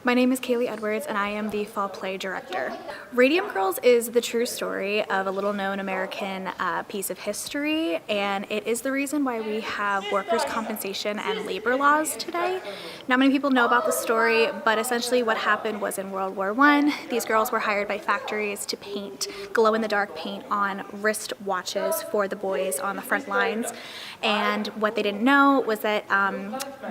My name is Kaylee Edwards and I am the Fall Play Director. Radium Girls is the true story of a little known American piece of history, and it is the reason why we have workers' compensation and labor laws today. Not many people know about the story, but essentially what happened was in World War I, these girls were hired by factories to paint glow-in-the-dark paint on wrist watches for the boys on the front lines. And what they didn't know was that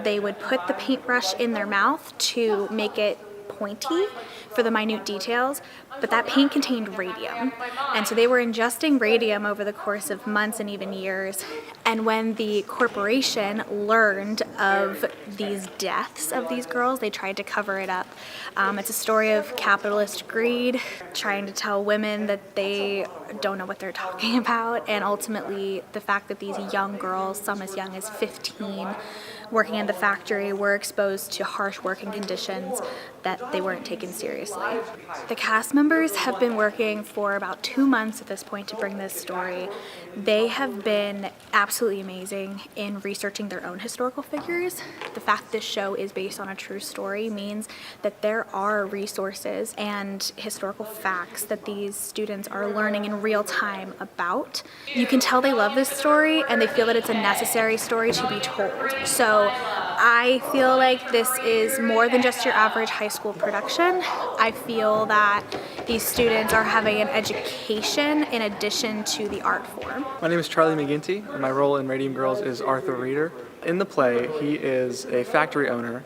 they would put the paintbrush in their mouth to make it pointy for the minute details, but that paint contained radium. And so they were ingesting radium over the course of months and even years. And when the corporation learned of these deaths of these girls, they tried to cover it up. It's a story of capitalist greed, trying to tell women that they don't know what they're talking about, and ultimately the fact that these young girls, some as young as 15, working in the factory, were exposed to harsh working conditions that they weren't taken seriously. The cast members have been working for about 2 months at this point to bring this story. They have been absolutely amazing in researching their own historical figures. The fact this show is based on a true story means that there are resources and historical facts that these students are learning in real time about. You can tell they love this story and they feel that it's a necessary story to be told. So I feel like this is more than just your average high school production. I feel that these students are having an education in addition to the art form. My name is Charlie McGinty, and my role in Radium Girls is Arthur Reeder. In the play, he is a factory owner,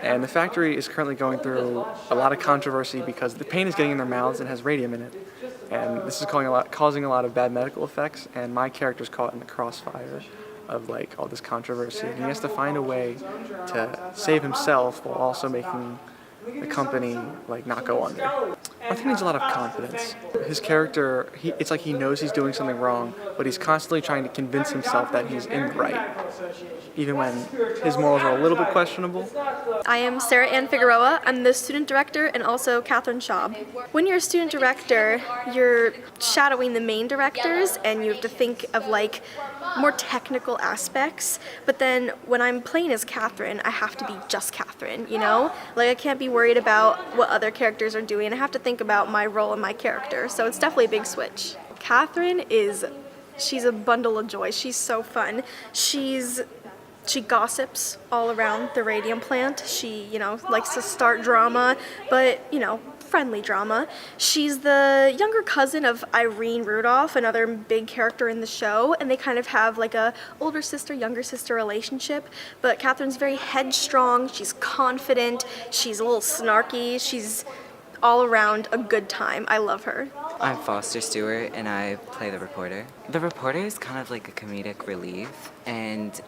and the factory is currently going through a lot of controversy because the paint is getting in their mouths and has radium in it. And this is causing a lot of bad medical effects, and my character's caught in the crossfire of all this controversy. And he has to find a way to save himself while also making the company not go under. I think needs a lot of confidence. His character, it's like he knows he's doing something wrong, but he's constantly trying to convince himself that he's in the right, even when his morals are a little bit questionable. I am Sarah Ann Figueroa. I'm the student director and also Catherine Schaub. When you're a student director, you're shadowing the main directors and you have to think of more technical aspects, but then when I'm playing as Catherine, I have to be just Catherine, you know? I can't be worried about what other characters are doing. I have to think about my role and my character, so it's definitely a big switch. Catherine she's a bundle of joy. She's so fun. She gossips all around the radium plant. She, likes to start drama, but, friendly drama. She's the younger cousin of Irene Rudolph, another big character in the show, and they kind of have a older sister, younger sister relationship. But Catherine's very headstrong, she's confident, she's a little snarky, she's all around a good time. I love her. I'm Foster Stewart and I play the reporter. The reporter is kind of like a comedic relief, and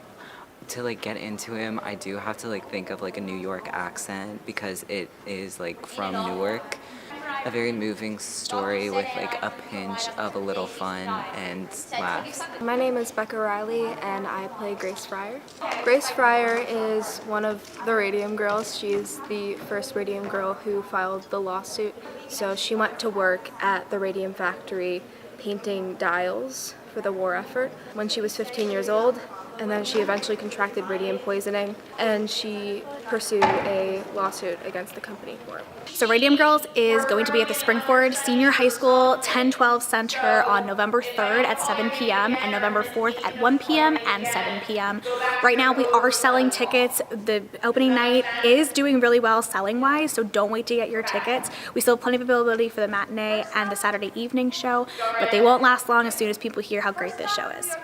to get into him, I do have to think of a New York accent because it is from Newark. A very moving story with a pinch of a little fun and laughs. My name is Becca Riley and I play Grace Fryer. Grace Fryer is one of the Radium Girls. She's the first Radium girl who filed the lawsuit. So she went to work at the Radium factory painting dials for the war effort when she was 15 years old. And then she eventually contracted radium poisoning, and she pursued a lawsuit against the company for it. So Radium Girls is going to be at the Springford Senior High School 1012 Center on November 3rd at 7 p.m. and November 4th at 1 p.m. and 7 p.m. Right now we are selling tickets. The opening night is doing really well selling-wise, so don't wait to get your tickets. We still have plenty of availability for the matinee and the Saturday evening show, but they won't last long as soon as people hear how great this show is.